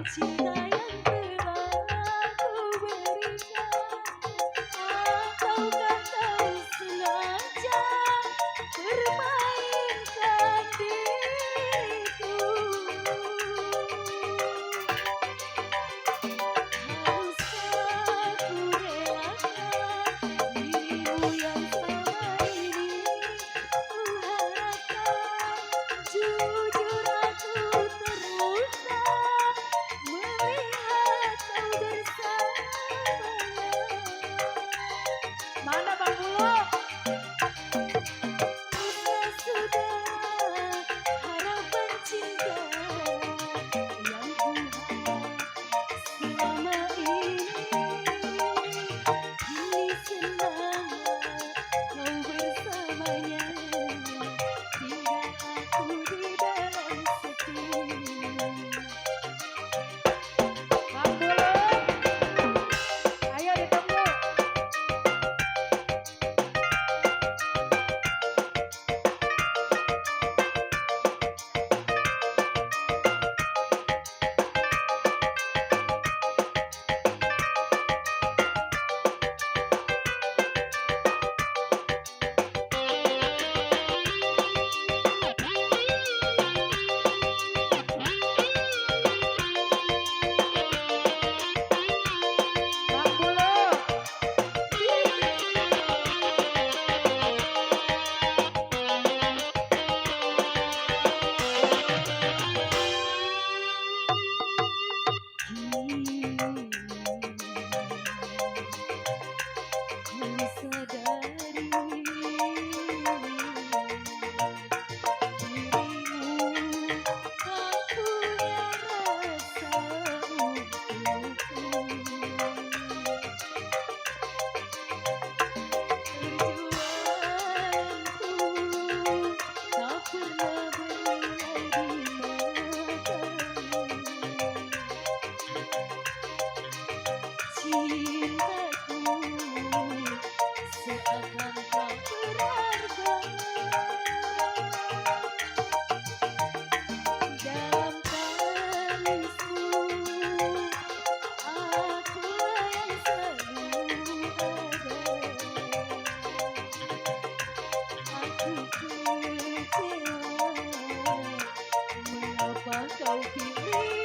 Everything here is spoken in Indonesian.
cinta yang telah aku berikan. Ataukah kau sengaja permainkan diriku? Haruskah ku relakan dirimu yang selama ini ku harapkan? Jujur aku terluka melihat kau bersamanya. Mana Bang Bulog? Sudah harapan cinta yang kuharap selama ini. Kini senanglah kau bersamanya, tinggal aku di dalam sepi. Bang Bulog, ayo ditunggu. Bang Bulog. Kini ku sadari dirimu tak punya rasa untukku. Perjuanganku tak pernah bernilai di matamu. Cintaku seakan tak berharga dalam tangismu. Akulah yang selalu ada. Aku kecewa mengapa kau pilih